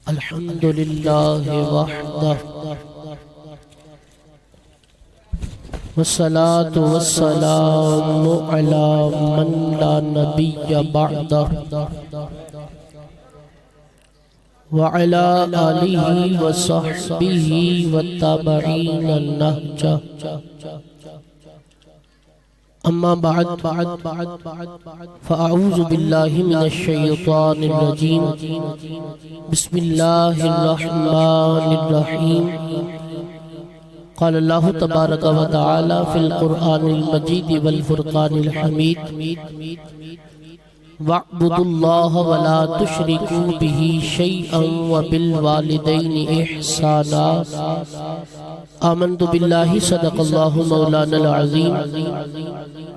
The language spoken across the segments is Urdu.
الحمد للہ وحدہ والصلاة والسلام علی من لا نبی بعدہ وعلی آلہ وصحبہ والتابعین النہج اما بعد فاعوذ باللہ من الشیطان الرجیم بسم اللہ الرحمن الرحیم قال اللہ تبارک و تعالی فی القرآن المجید والفرقان الحمید وَاعْبُدُوا اللَّهَ وَلَا تُشْرِكُوا بِهِ شَيْئًا وَبِالْوَالِدَيْنِ إِحْسَانًا آمنت باللہ صدق اللہ مولانا العظیم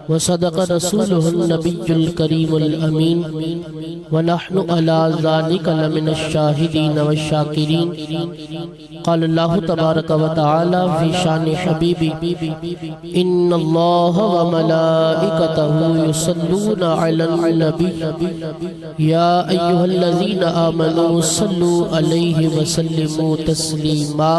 وصدق رسولہ النبی الکریم الامین ونحن علی ذالک لمن الشاہدین والشاکرین قال اللہ تبارک و تعالی فی شان حبیبی ان اللہ وملائکتہ یصلون علی النبی یا ایہا الذین آمنوا صلوا علیہ وسلموا تسلیما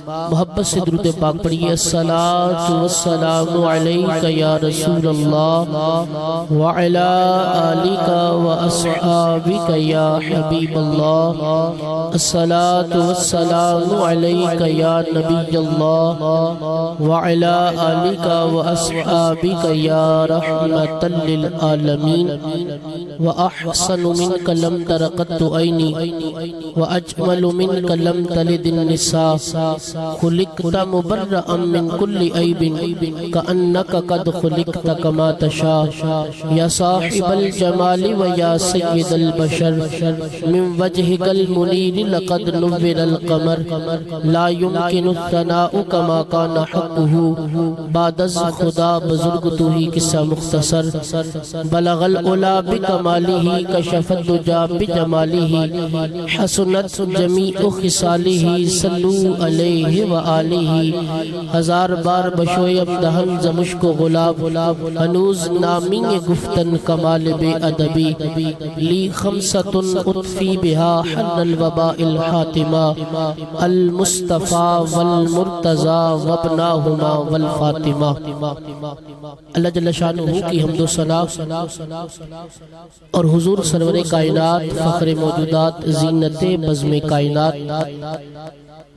محبت سے درود پاک پڑھیے الصلاۃ والسلام علیک یا رسول اللہ وعلی آلک واصحابک یا حبیب اللہ الصلاۃ والسلام علیک یا نبی اللہ وعلی آلک واصحابک یا رحمۃ للعالمین وأحسن منك لم تر قط عيني وأجمل منك لم تلد النساء خلقت مبرأ من كل عيب كأنك قد خلقت كما تشاء يا صاحب الجمال ويا سيد البشر من وجهك المنير لقد نور القمر لا يمكن الثناء كما كان حقه بعد از خدا بزرگ تو ہی قصہ مختصر بلغ العلا بکمالہ کشف الدجا بجمالہ حسنت جمیع خصالہ صلو علیہ وآلہ ہزار بار بشویم دہن زمشک و غلاب ہنوز نامی گفتن کمال بے ادبی لی خمسۃ اطفی بہا حن الوباء الحاتمہ المصطفیٰ والمرتضی وابناہما والفاطمہ اللہ جل شانہ کی حمد و ثنا اور حضور سرور کائنات فخر موجودات زینت بزم کائنات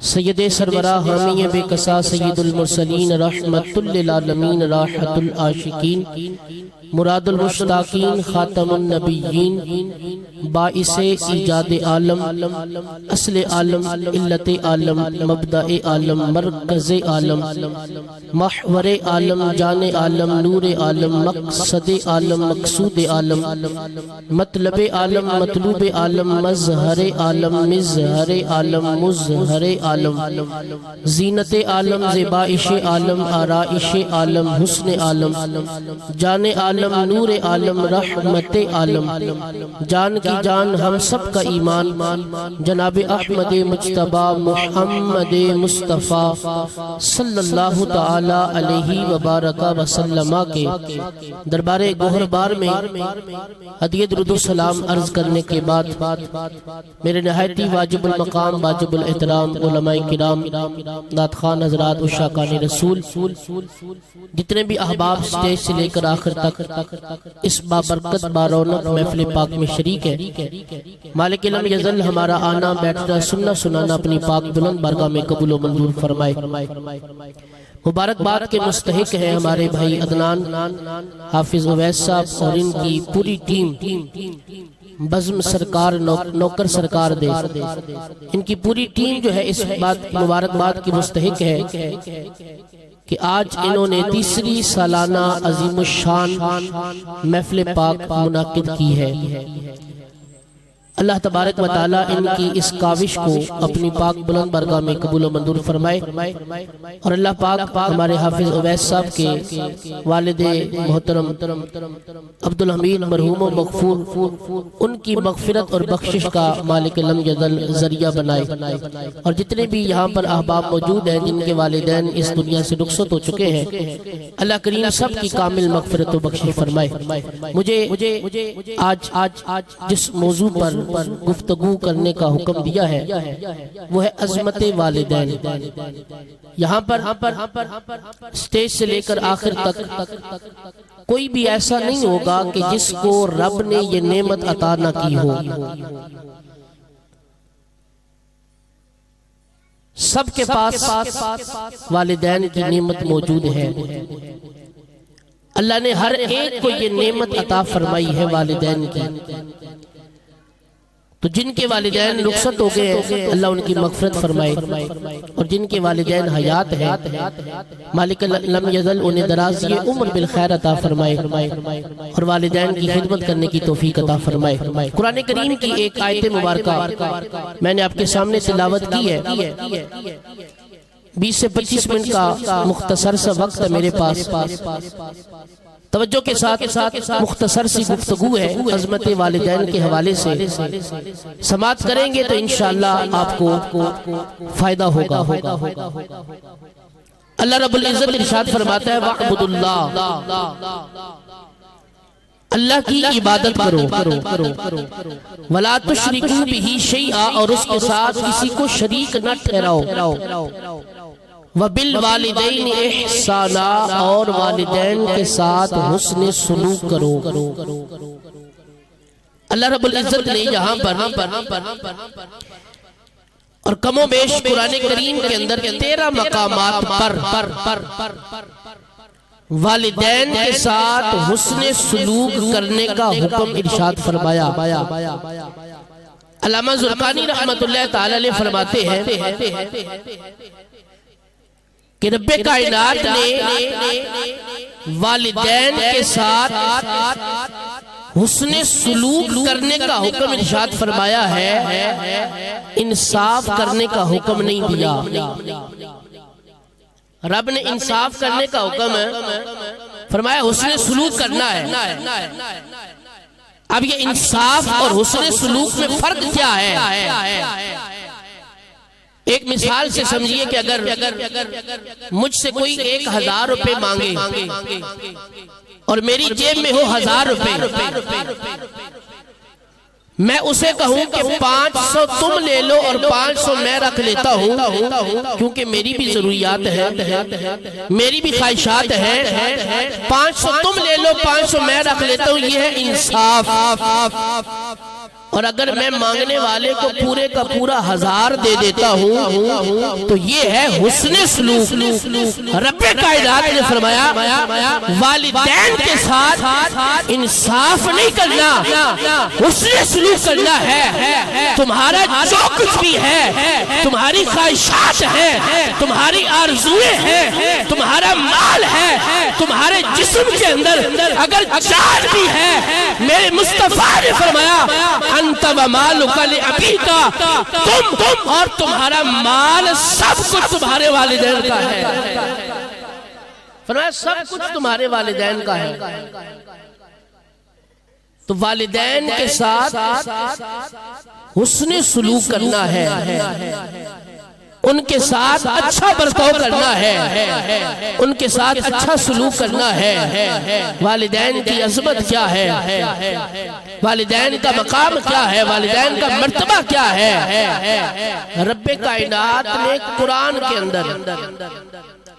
سید سربراہ حامی بے کسا سید المرسلین رحمت للعالمین راحت العاشقین مراد المشتاقین خاتم النبیین باعث ایجاد عالم اصل عالم علت عالم مبدأ عالم مرکز عالم محور عالم جان عالم نور عالم مقصد عالم مقصود عالم مطلب عالم مطلوب عالم مظہر عالم مظہر عالم مظہر عالم زینت عالم زیبائش عالم آرائش عالم حسن عالم جان عالم نور عالم رحمت عالم جان کی جان ہم سب کا ایمان جناب احمد مجتبی محمد مصطفیٰ صلی اللہ تعالی علیہ وبارک وسلم کے دربار گوہر بار میں ہدیہ درود و سلام عرض کرنے کے بعد میرے نہایتی واجب المقام واجب الاحترام علماء کرام نعت خوان حضرات عشاقان رسول جتنے بھی احباب سٹیج سے لے کر آخر تک اس بابرکت بارونق محفل پاک میں شریک ہے مالک لم یزل ہمارا آنا بیٹھنا سننا سنانا اپنی پاک بلند بارگاہ میں قبول و منظور فرمائے مبارکباد کے مستحق ہیں ہمارے بھائی عدنان حافظ اویس صاحب اور ان کی پوری ٹیم بزم سرکار نوکر سرکار دے ان کی پوری ٹیم جو ہے اس بات مبارکباد کی مستحق ہے کہ آج انہوں نے تیسری سالانہ عظیم الشان محفل پاک منعقد کی ہے اللہ تبارک و تعالی ان کی اس کاوش کو اپنی پاک بلند بارگاہ میں قبول و منظور فرمائے اور اللہ پاک ہمارے حافظ اویس صاحب کے والد محترم عبدالحمید مرحوم و مغفور ان کی مغفرت اور بخشش کا مالک لم یزل ذریعہ بنائے اور جتنے بھی یہاں پر احباب موجود ہیں جن کے والدین اس دنیا سے رخصت ہو چکے ہیں اللہ کریم سب کی کامل مغفرت و بخشش فرمائے۔ مجھے آج جس موضوع پر گفتگو کرنے کا حکم دیا ہے وہ ہے عظمت والدین۔ یہاں پر سٹیج سے لے کر آخر تک کوئی بھی ایسا نہیں ہوگا کہ جس کو رب نے یہ نعمت عطا نہ کی ہو۔ سب کے پاس والدین کی نعمت موجود ہے۔ اللہ نے ہر ایک کو یہ نعمت عطا فرمائی ہے والدین کی۔ تو جن کے والدین رخصت ہو گئے اللہ ان کی مغفرت فرمائے، اور جن کے والدین حیات ہیں مالک لم یزل انہیں درازی عمر بالخیر عطا فرمائے، اور والدین کی خدمت کرنے کی توفیق عطا فرمائے۔ قرآن کریم کی ایک آیت مبارکہ میں نے آپ کے سامنے تلاوت کی ہے۔ 20 سے 25 منٹ کا مختصر سا وقت ہے میرے پاس، توجہ کے ساتھ مختصر سی گفتگو ہے عظمت والدین کے حوالے سے، سماعت کریں گے تو انشاءاللہ آپ کو فائدہ ہوگا۔ اللہ رب العزت ارشاد فرماتا ہے وَاعْبُدُوا اللَّهَ، اللہ کی عبادت کرو، وَلَا تُشْرِكُوا بِهِ شَيْئًا، اور اس کے ساتھ کسی کو شریک نہ ٹھہراؤ، وَبِالْوَالِدَيْنِ إِحْسَانًا، اور والدین کے ساتھ حسن سلوک کرو۔ اللہ رب العزت نے یہاں پر اور کم و بیش قرآن کریم کے اندر 13 مقامات پر والدین کے ساتھ حسن سلوک کرنے کا حکم ارشاد فرمایا۔ علامہ زرقانی رحمت اللہ تعالی علیہ فرماتے ہیں کہ رب کائنات نے والدین کے ساتھ حسن سلوک کرنے کا حکم ارشاد فرمایا ہے، انصاف کرنے کا حکم نہیں دیا۔ رب نے انصاف کرنے کا حکم فرمایا، حسن سلوک کرنا ہے۔ اب یہ انصاف اور حسن سلوک میں فرق کیا ہے؟ ایک مثال سے سمجھیے کہ اگر مجھ سے کوئی 1000 روپے مانگے اور میری جیب میں ہو 1000 روپے، میں اسے کہوں کہ 500 تم لے لو اور 500 میں رکھ لیتا ہوں، کیونکہ میری بھی ضروریات ہیں، میری بھی خواہشات ہیں، 500 تم لے لو 500 میں رکھ لیتا ہوں، یہ ہے انصاف۔ اور اگر میں مانگنے والے کو پورے کا پورا 1000 دے دیتا ہوں تو یہ ہے حسن سلوک۔ رب کائنات نے فرمایا والدین کے ساتھ انصاف نہیں کرنا، حسن سلوک کرنا ہے۔ تمہارا جو کچھ بھی ہے، تمہاری خواہشات ہیں، تمہاری آرزویں ہیں، تمہارا مال ہے، تمہارے جسم کے اندر اگر جان بھی ہے، میرے مصطفیٰ نے فرمایا انت ومالک لابیک، تم اور تمہارا مال سب کچھ تمہارے والدین کا ہے۔ فرمایا سب کچھ تمہارے والدین کا ہے۔ تو والدین کے ساتھ حسن سلوک کرنا ہے، ان کے ساتھ اچھا برتاؤ کرنا ہے، ان کے ساتھ اچھا سلوک کرنا ہے۔ والدین کی عظمت کیا ہے، والدین کا مقام کیا ہے، والدین کا مرتبہ کیا ہے۔ رب کائنات نے قرآن کے اندر،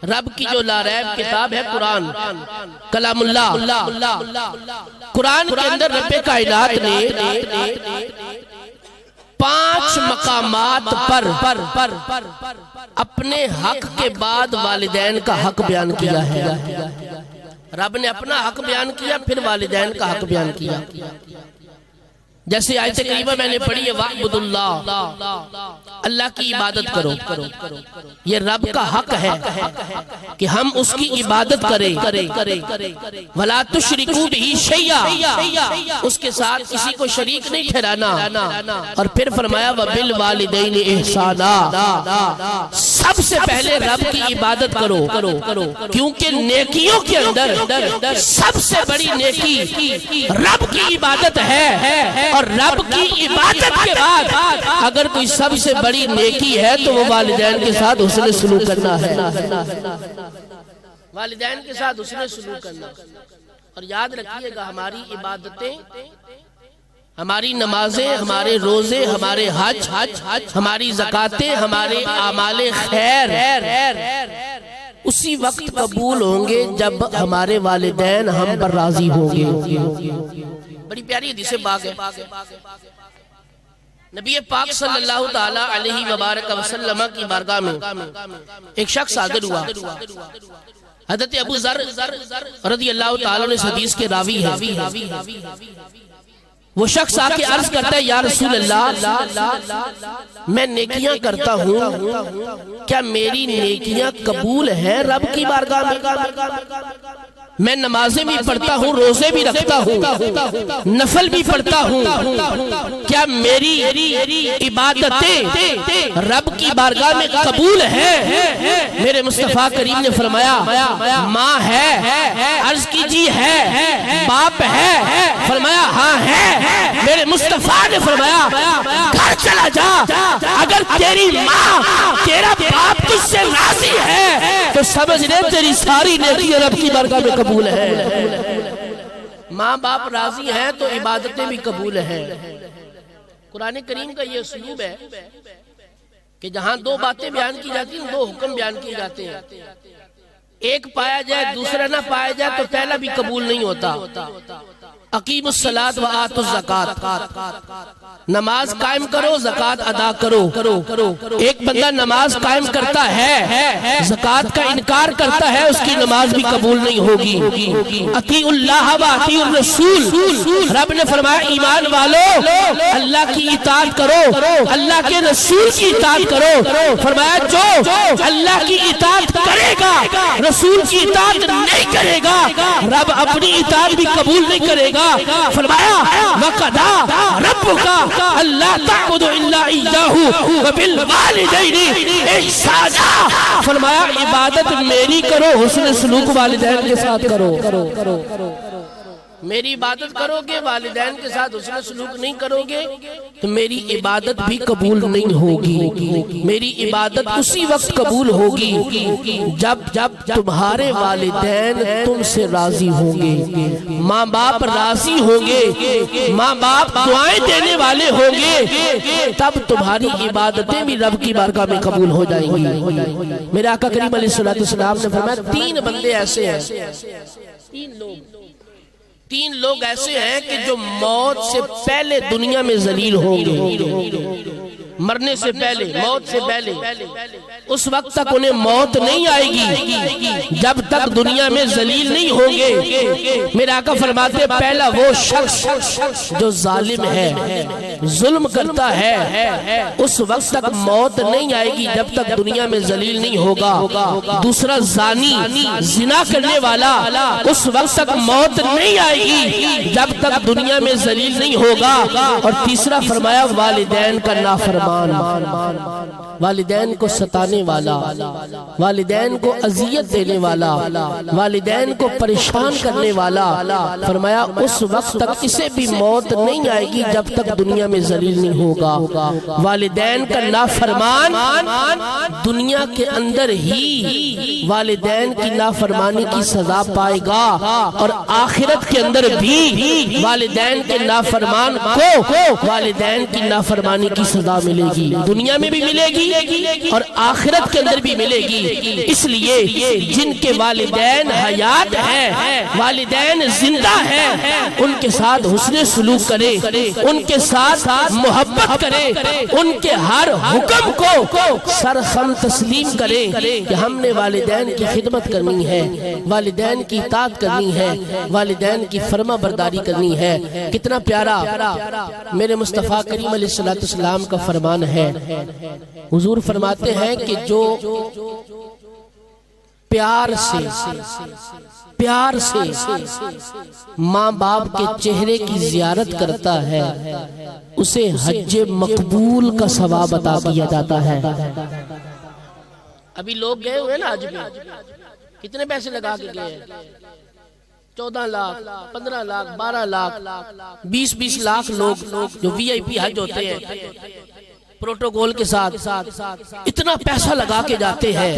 رب کی جو لا ریب کتاب ہے قرآن، کلام اللہ، قرآن کے اندر رب کائنات نے 5 مقامات پر اپنے حق کے بعد والدین کا حق بیان کیا ہے۔ رب نے اپنا حق بیان کیا، پھر والدین کا حق بیان کیا۔ جیسے آیت کریمہ میں نے پڑھی ہے وَاعْبُدُوا اللَّهَ، اللہ کی عبادت کرو۔ یہ رب کا حق ہے کہ ہم اس کی عبادت کریں۔ وَلَا تُشْرِكُوا بِهِ شَيْئًا، اس کے ساتھ کسی کو شریک نہیں ٹھہرانا۔ اور پھر فرمایا وَبِالْوَالِدَيْنِ إِحْسَانًا، سب سے پہلے رب کی عبادت کرو، کیونکہ نیکیوں کے اندر سب سے بڑی نیکی رب کی عبادت ہے، اور رب کی عبادت کے بعد اگر کوئی سب سے بڑی نیکی ہے تو وہ والدین کے ساتھ حسن سلوک کرنا ہے، والدین کے ساتھ حسن سلوک کرنا۔ اور یاد رکھیے گا ہماری عبادتیں ہماری نمازیں، ہمارے روزے، ہمارے حج، ہماری زکاتیں، ہمارے اعمال خیر اسی وقت قبول ہوں گے جب ہمارے والدین ہم پر راضی ہوں گے۔ بڑی پیاری حدیث پاک ہے۔ نبی پاک صلی اللہ تعالی علیہ وبارک وسلم کی بارگاہ میں ایک شخص حاضر ہوا۔ حضرت ابو ذر رضی اللہ تعالی عنہ اس حدیث کے راوی ہے۔ وہ شخص آ کے عرض کرتا ہے، یا رسول اللہ میں نیکیاں کرتا ہوں، کیا میری نیکیاں قبول ہیں رب کی بارگاہ میں؟ میں نمازیں بھی پڑھتا ہوں، روزے بھی رکھتا ہوں، نفل بھی پڑھتا ہوں، کیا میری عبادتیں رب کی بارگاہ میں قبول ہیں؟ میرے مصطفیٰ کریم نے فرمایا ماں ہے، عرض کیجیے ہے، باپ ہے، فرمایا ہاں ہے۔ میرے مصطفیٰ نے فرمایا گھر چلا جا، اگر تیری ماں تیرا باپ تجھ سے راضی ہے تو سمجھ لے تیری ساری نیکی رب کی بارگاہ میں قبول ہے۔ ماں باپ راضی ہیں تو عبادتیں بھی قبول ہیں۔ قرآن کریم کا یہ اسلوب ہے کہ جہاں دو باتیں بیان کی جاتی ہیں، دو حکم بیان کیے جاتے ہیں، ایک پایا جائے دوسرا نہ پایا جائے تو پہلا بھی قبول نہیں ہوتا۔ اقیم الصلاۃ و آتوا الزکوٰۃ، نماز قائم کرو، زکوٰۃ ادا کرو۔ ایک بندہ نماز قائم کرتا ہے، زکوٰۃ کا انکار کرتا ہے، اس کی نماز بھی قبول نہیں ہوگی۔ اطیعوا اللہ و اطیعوا الرسول، رب نے فرمایا ایمان والو اللہ کی اطاعت کرو، اللہ کے رسول کی اطاعت کرو۔ فرمایا جو اللہ کی اطاعت کرے گا رسول کی اطاعت نہیں کرے گا، رب اپنی اطاعت بھی قبول نہیں کرے گا۔ فرمایا وَقَضَىٰ رَبُّكَ أَلَّا تَعْبُدُوا إِلَّا إِيَّاهُ وَبِالْوَالِدَيْنِ إِحْسَانًا، فرمایا عبادت میری کرو، حسن سلوک والدین کے ساتھ کرو۔ میری عبادت کرو گے، والدین کے ساتھ حسن سلوک نہیں کرو گے تو میری عبادت بھی قبول نہیں ہوگی۔ میری عبادت اسی وقت قبول ہوگی جب تمہارے والدین تم سے راضی ہوں گے، ماں باپ راضی ہوں گے، ماں باپ دعائیں دینے والے ہوں گے، تب تمہاری عبادتیں بھی رب کی بارگاہ میں قبول ہو جائیں گی۔ میرے آقا کریم علیہ السلام نے فرمایا تین بندے ایسے ہیں، تین لوگ ایسے ہیں کہ جو موت سے پہلے دنیا میں ذلیل ہوں گے، مرنے سے پہلے، موت سے پہلے، اس وقت تک انہیں موت نہیں آئے گی جب تک دنیا میں ذلیل نہیں ہوں گے۔ میرے آقا فرماتے پہلا وہ شخص جو ظالم ہے، ظلم کرتا ہے، اس وقت تک موت نہیں آئے گی جب تک دنیا میں ذلیل نہیں ہوگا۔ دوسرا زانی، زنا کرنے والا، اس وقت تک موت نہیں آئے گی جب تک دنیا میں ذلیل نہیں ہوگا۔ اور تیسرا فرمایا والدین کا نافرمان، والدین کو ستانے والا، والدین کو اذیت دینے والا، والدین کو پریشان کرنے والا، فرمایا اس وقت تک اسے بھی موت نہیں آئے گی جب تک دنیا میں ذلیل نہیں ہوگا۔ والدین کا نافرمان دنیا کے اندر ہی والدین کی نافرمانی کی سزا پائے گا، اور آخرت کے اندر بھی والدین کے نافرمان کو والدین کی نافرمانی کی سزا ملے گی، دنیا میں بھی ملے گی اور آخرت کے اندر بھی ملے گی۔ اس لیے جن کے والدین حیات ہیں، والدین زندہ ہیں، ان کے ساتھ حسن سلوک کرے، ان کے ساتھ محبت کرے، ان کے ہر حکم کو سرخم تسلیم کرے کہ ہم نے والدین کی خدمت کرنی ہے، والدین کی اطاعت کرنی ہے، والدین کی فرما برداری کرنی ہے۔ کتنا پیارا میرے مصطفیٰ کریم علیہ السلام کا فرمان ہے۔ حضور فرماتے ہیں کہ جو پیار سے ماں باپ کے چہرے کی زیارت کرتا ہے، اسے حج مقبول کا ثواب عطا کیا جاتا ہے۔ ابھی لوگ گئے ہوئے نا آج بھی، کتنے پیسے لگا کے گئے ہیں؟ 14 لاکھ، 15 لاکھ، 12 لاکھ، 20 لاکھ لوگ جو وی آئی پی حج ہوتے ہیں پروٹوکول کے ساتھ اتنا پیسہ لگا کے جاتے ہیں،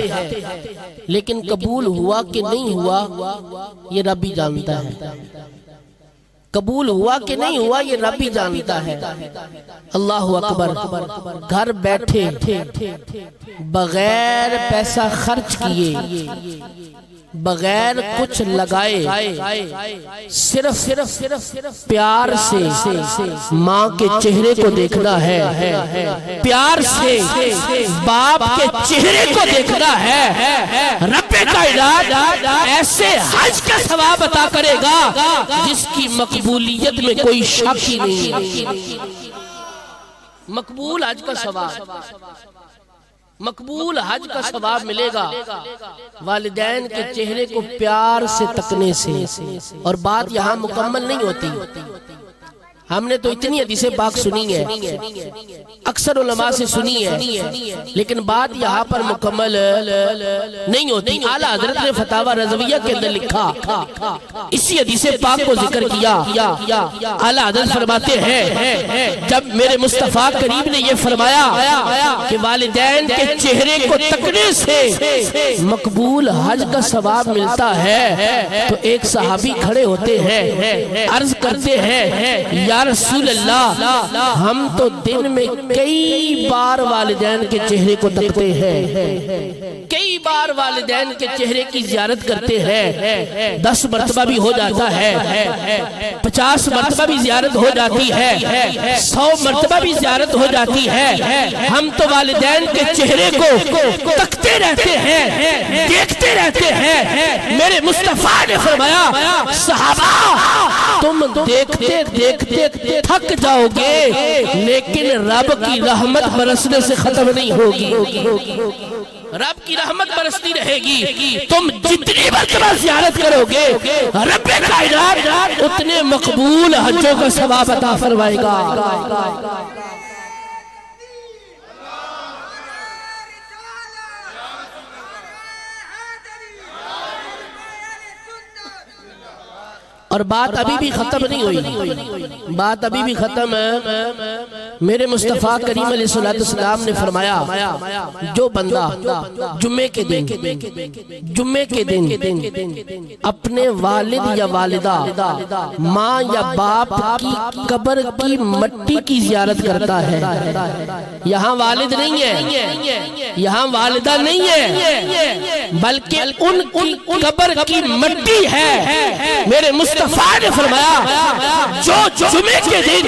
لیکن قبول ہوا کہ نہیں ہوا یہ رب ہی جانتا ہے۔ قبول ہوا کہ نہیں ہوا یہ رب ہی جانتا ہے۔ اللہ اکبر۔ گھر بیٹھے بغیر پیسہ خرچ کیے، بغیر کچھ لگائے، صرف پیار سے ماں کے چہرے کو دیکھنا ہے، پیار سے باپ کے چہرے کو دیکھنا ہے۔ رب کائنات ایسے حج کا ثواب عطا کرے گا جس کی مقبولیت میں کوئی شک ہی نہیں۔ مقبول حج کا ثواب، مقبول حج کا ثواب ملے گا والدین کے چہرے کو پیار سے تکنے سے۔ اور بات یہاں مکمل نہیں ہوتی، ہم نے تو اتنی حدیث پاک سنی ہے، اکثر علماء سے سنی ہے، لیکن بات یہاں پر مکمل نہیں ہوتی۔ اعلیٰ حضرت نے فتاوی رضویہ کے اندر لکھا، اسی حدیث پاک کو ذکر کیا۔ اعلیٰ حضرت فرماتے ہیں جب میرے مصطفیٰ کریم نے یہ فرمایا کہ والدین کے چہرے کو تکنے سے مقبول حج کا ثواب ملتا ہے، تو ایک صحابی کھڑے ہوتے ہیں، عرض کرتے ہیں یا رسول اللہ ہم تو دن میں کئی بار والدین کے چہرے کو تکتے ہیں، کئی بار والدین کے چہرے کی زیارت کرتے ہیں، 10 مرتبہ بھی ہو جاتا ہے، 50 مرتبہ بھی زیارت ہو جاتی ہے، 100 مرتبہ بھی زیارت ہو جاتی ہے، ہم تو والدین کے چہرے کو تکتے رہتے ہیں، دیکھتے رہتے ہیں۔ میرے مصطفیٰ نے فرمایا صحابہ تم دیکھتے دیکھتے تھک جاؤ گے، لیکن رب کی رحمت برسنے سے ختم نہیں ہوگی، رب کی رحمت برستی رہے گی۔ تم جتنی مرتبہ زیارت کرو گے رب کائنات اتنے مقبول حجوں کا ثواب عطا فرمائے گا۔ اور بات ابھی بھی ختم نہیں ہوئی، بات ابھی بھی ختم ہے۔ میرے مصطفیٰ کریم علیہ السلام نے فرمایا جو بندہ جمعے کے دن اپنے والد یا والدہ، ماں یا باپ کی قبر کی مٹی کی زیارت کرتا ہے، یہاں والد نہیں ہے، یہاں والدہ نہیں ہے، بلکہ ان کی قبر کی مٹی ہے، میرے مصطفیٰ نے فرمایا جو جمعے کے دن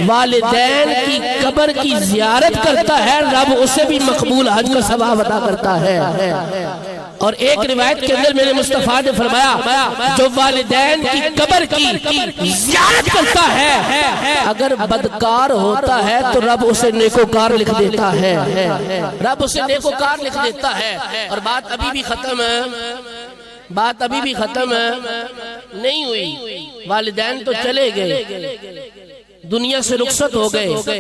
والدین کی قبر کی زیارت کرتا ہے رب اسے بھی مقبول حج کا ثواب عطا کرتا ہے۔ اور ایک روایت کے اندر میرے مصطفیٰ نے فرمایا جو والدین کی قبر کی زیارت کرتا ہے اگر بدکار ہوتا ہے تو رب اسے نیکوکار لکھ دیتا ہے، رب اسے نیکوکار لکھ دیتا ہے۔ اور بات ابھی بھی ختم ہے، بات ابھی بھی ختم نہیں ہوئی، والدین تو چلے گئے، دنیا سے رخصت ہو گئے،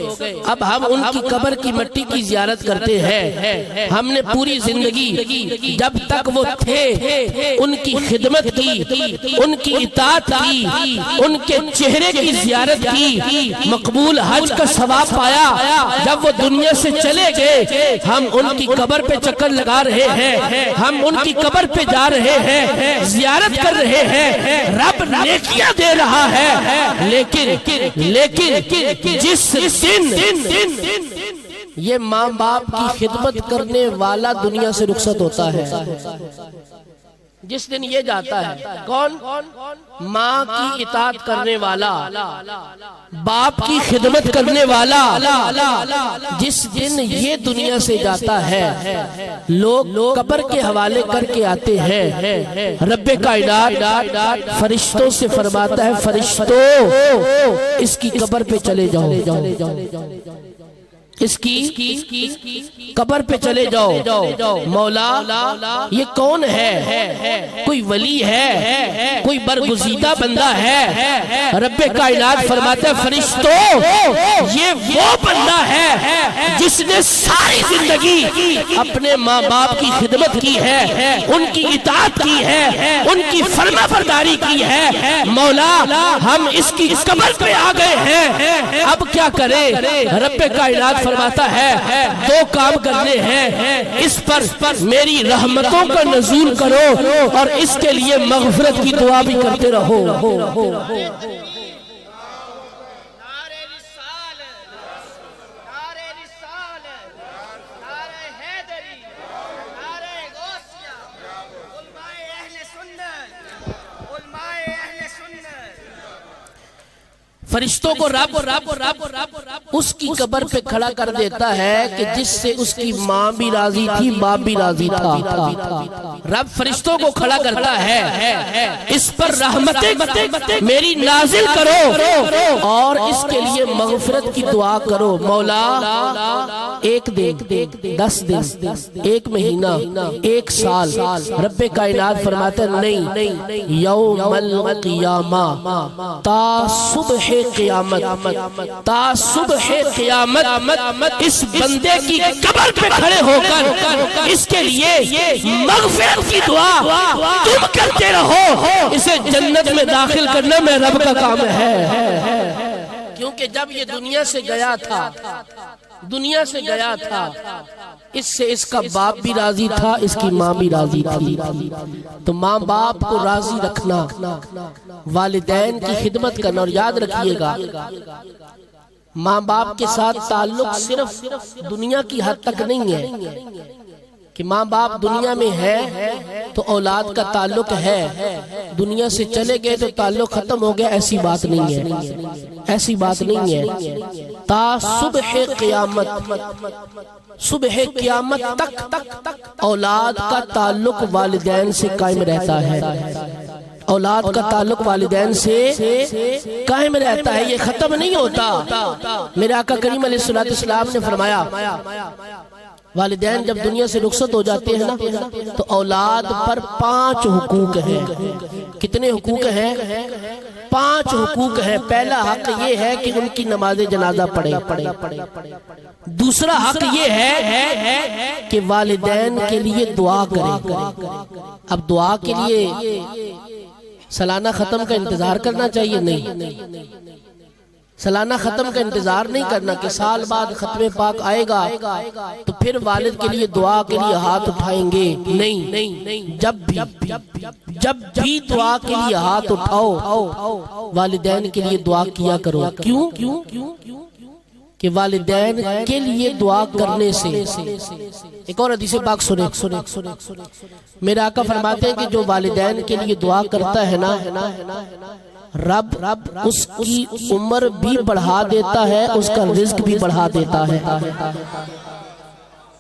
اب ہم ان کی قبر کی مٹی کی زیارت کرتے ہیں۔ ہم نے پوری زندگی جب تک وہ تھے ان کی خدمت کی، ان کی اطاعت کی، ان کے چہرے کی زیارت کی، مقبول حج کا ثواب پایا۔ جب وہ دنیا سے چلے گئے ہم ان کی قبر پہ چکر لگا رہے ہیں، ہم ان کی قبر پہ جا رہے ہیں، زیارت کر رہے ہیں، رب نیکیاں دے رہا ہے، لیکن جس دن یہ ماں باپ کی خدمت کرنے والا دنیا سے رخصت ہوتا ہے، جس دن یہ جاتا ہے، کون؟ ماں کی اطاعت کرنے والا، باپ کی خدمت کرنے والا، جس دن یہ دنیا سے جاتا ہے لوگ قبر کے حوالے کر کے آتے ہیں، رب کائنات فرشتوں سے فرماتا ہے فرشتوں اس کی قبر پہ چلے جاؤ، اس کی قبر پہ چلے جاؤ، مولا یہ کون ہے؟ کوئی ولی ہے، کوئی برگزیدہ بندہ ہے؟ رب کائنات فرماتا ہے فرشتوں یہ وہ بندہ ہے جس نے ساری زندگی اپنے ماں باپ کی خدمت کی ہے، ان کی اطاعت کی ہے، ان کی فرما برداری کی ہے، مولا ہم اس کی قبر پہ آ گئے ہیں، اب کیا کریں؟ رب کائنات فرماتا ہے دو کام کرنے ہیں، اس پر میری رحمتوں کا نزول کرو اور اس کے لیے مغفرت کی دعا بھی کرتے رہو۔ فرشتوں کو رب اس کی قبر پہ کھڑا کر دیتا ہے کہ جس سے اس کی ماں بھی راضی تھی، باپ بھی راضی تھا۔ رب فرشتوں کو کھڑا کرتا ہے، اس پر رحمتیں میری نازل کرو اور اس کے لیے مغفرت کی دعا کرو۔ مولا 1 دن، 10 دن، 1 مہینہ، 1 سال، رب کائنات فرماتا ہے نہیں، یوم القیامہ، تا صبح قیامت، تا صبح قیامت اس بندے کی قبر پہ کھڑے ہو کر اس کے لیے مغفرت کی دعا تم کرتے رہو، اسے جنت میں داخل کرنا میں رب کا کام ہے۔ کیونکہ جب یہ دنیا سے گیا تھا، اس سے اس کا باپ بھی راضی تھا، اس کی ماں بھی راضی تھی۔ تو ماں باپ کو راضی رکھنا، والدین کی خدمت کرنا، اور یاد رکھیے گا ماں باپ کے ساتھ تعلق صرف دنیا کی حد تک نہیں ہے کہ ماں باپ دنیا میں ہے تو اولاد کا تعلق ہے، دنیا سے چلے گئے تو تعلق ختم ہو گیا، ایسی بات نہیں ہے، ایسی بات نہیں ہے۔ تا صبح قیامت، صبح قیامت تک اولاد کا تعلق والدین سے قائم رہتا ہے، اولاد کا تعلق والدین سے قائم رہتا ہے، یہ ختم نہیں ہوتا۔ میرے آقا کریم علیہ السلام نے فرمایا والدین جب دنیا سے رخصت ہو جاتے ہیں نا تو اولاد پر 5 حقوق ہیں۔ کتنے حقوق ہیں؟ 5 حقوق ہیں۔ پہلا حق یہ ہے کہ ان کی نماز جنازہ پڑھے، دوسرا حق یہ ہے کہ والدین کے لیے دعا کرے۔ اب دعا کے لیے سالانہ ختم کا انتظار کرنا چاہیے؟ نہیں، سالانہ ختم کا انتظار نہیں کرنا کہ سال بعد ختم پاک آئے گا تو پھر والد کے لیے دعا کے لیے ہاتھ اٹھائیں گے۔ نہیں، جب بھی دعا کے لیے ہاتھ اٹھاؤ والدین کے لیے دعا کیا کرو۔ کیوں؟ کہ والدین کے لیے دعا کرنے سے، ایک اور حدیث پاک سنے، میرے آقا فرماتے ہیں کہ جو والدین کے لیے دعا کرتا ہے نا، رب اس کی عمر بھی بڑھا دیتا ہے، اس کا رزق بھی بڑھا دیتا ہے۔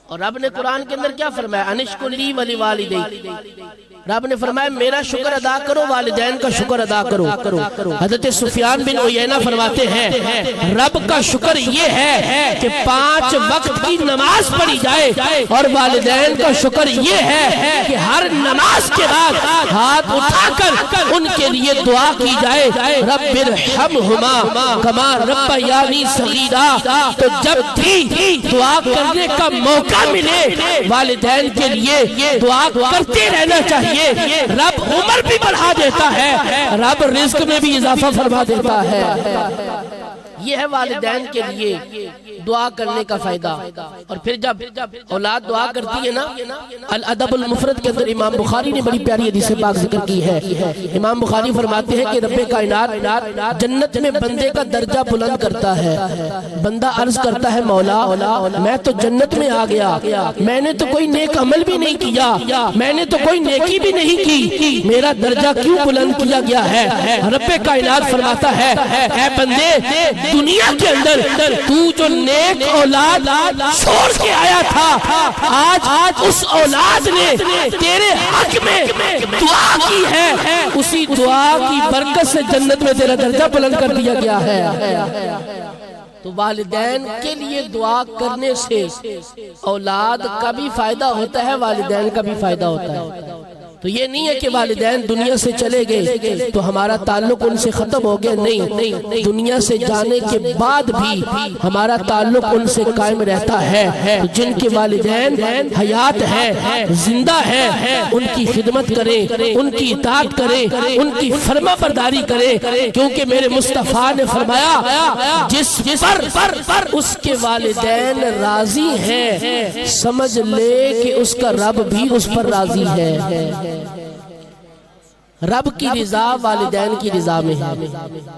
اور رب نے قرآن کے اندر کیا فرمایا؟ انشکر لی ولی والدیک، رب نے فرمایا میرا شکر ادا کرو، والدین کا شکر ادا کرو۔ حضرت سفیان بن عیینہ فرماتے ہیں رب کا شکر یہ ہے کہ 5 وقت کی نماز پڑھی جائے، اور والدین کا شکر یہ ہے کہ ہر نماز کے بعد ہاتھ اٹھا کر ان کے لیے دعا کی جائے، رب ارحمہما کما ربیانی صغیرا۔ تو جب بھی دعا کرنے کا موقع ملے والدین کے لیے دعا کرتے رہنا چاہیے۔ رب عمر بھی بڑھا دیتا ہے، رب رزق میں بھی اضافہ فرما دیتا ہے۔ یہ ہے والدین کے لیے دعا کرنے کا فائدہ۔ اور پھر جب اولاد دعا کرتی ہے نا، الادب المفرد کے اندر امام بخاری نے بڑی پیاری حدیث پاک ذکر کی ہے۔ امام بخاری فرماتے ہیں کہ رب کائنات جنت میں بندے کا درجہ بلند کرتا ہے۔ بندہ عرض کرتا ہے مولا میں تو جنت میں آ گیا، میں نے تو کوئی نیک عمل بھی نہیں کیا، میں نے تو کوئی نیکی بھی نہیں کی، میرا درجہ کیوں بلند کیا گیا ہے؟ رب کائنات فرماتا ہے اے بندے، دنیا کے اندر تو جو نیک اولاد چھوڑ کے آیا تھا، آج اس اولاد نے تیرے حق میں دعا کی ہے، اسی دعا کی برکت سے جنت میں تیرا درجہ بلند کر دیا گیا ہے۔ تو والدین کے لیے دعا کرنے سے اولاد کا بھی فائدہ ہوتا ہے، والدین کا بھی فائدہ ہوتا ہے۔ تو یہ نہیں ہے کہ والدین دنیا سے چلے گئے تو ہمارا تعلق ان سے ختم ہو گیا، نہیں، دنیا سے جانے کے بعد بھی ہمارا تعلق ان سے قائم رہتا ہے۔ تو جن کے والدین حیات ہے، زندہ ہے، ان کی خدمت کریں، ان کی اطاعت کریں، ان کی فرما برداری کریں، کیونکہ میرے مصطفیٰ نے فرمایا جس پر اس کے والدین راضی ہیں سمجھ لے کہ اس کا رب بھی اس پر راضی ہے۔ رب کی رضا والدین کی رضا میں ہے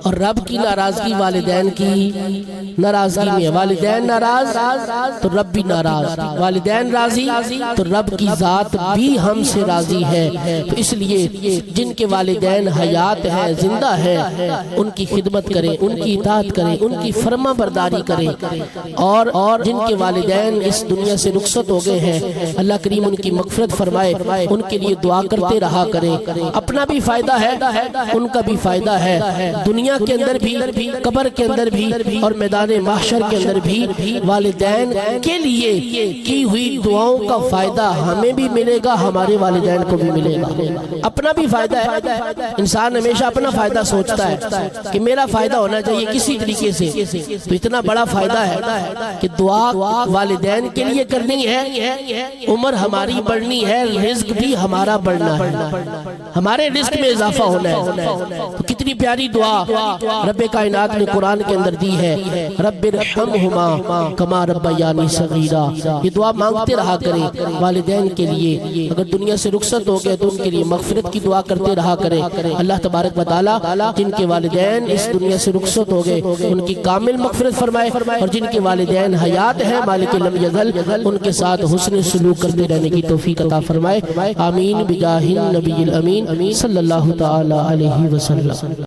اور رب کی ناراضگی والدین کی ناراضگی میں ہے۔ والدین ناراض تو رب بھی ناراض، والدین راضی تو رب کی ذات بھی ہم سے راضی ہے۔ تو اس لیے جن کے والدین حیات ہیں، زندہ ہیں، ان کی خدمت کریں، ان کی اطاعت کریں، ان کی فرما برداری کریں، اور جن کے والدین اس دنیا سے رخصت ہو گئے ہیں اللہ کریم ان کی مغفرت فرمائے، ان کے لیے دعا کرتے رہا کریں۔ اپنا بھی فائدہ ہے، ان کا بھی فائدہ ہے، دنیا کے اندر بھی، قبر کے اندر بھی، اور میدان محشر کے اندر بھی والدین کے لیے کی ہوئی دعاؤں کا فائدہ ہمیں بھی ملے گا، ہمارے والدین کو بھی ملے گا۔ اپنا بھی فائدہ ہے، انسان ہمیشہ اپنا فائدہ سوچتا ہے کہ میرا فائدہ ہونا چاہیے کسی طریقے سے، تو اتنا بڑا فائدہ ہے کہ دعا والدین کے لیے کرنی ہے، عمر ہماری بڑھنی ہے، رزق بھی ہمارا بڑھنا ہے، ہمارے رزق میں اضافہ ہونا ہے۔ تو کتنی پیاری دعا رب کائنات نے قرآن کے اندر دی ہے، رب ارحمہما کما ربیانی صغیرا۔ یہ دعا مانگتے رہا کریں والدین کے لیے، اگر دنیا سے رخصت ہو گئے تو ان کے لیے مغفرت کی دعا کرتے رہا کریں۔ اللہ تبارک و تعالی جن کے والدین اس دنیا سے رخصت ہو گئے ان کی کامل مغفرت فرمائے، اور جن کے والدین حیات ہیں مالک لم یزل ان کے ساتھ حسن سلوک کرتے رہنے کی توفیق عطا فرمائے۔ آمین بجاہ النبی الامین صلی اللہ تعالی علیہ وسلم۔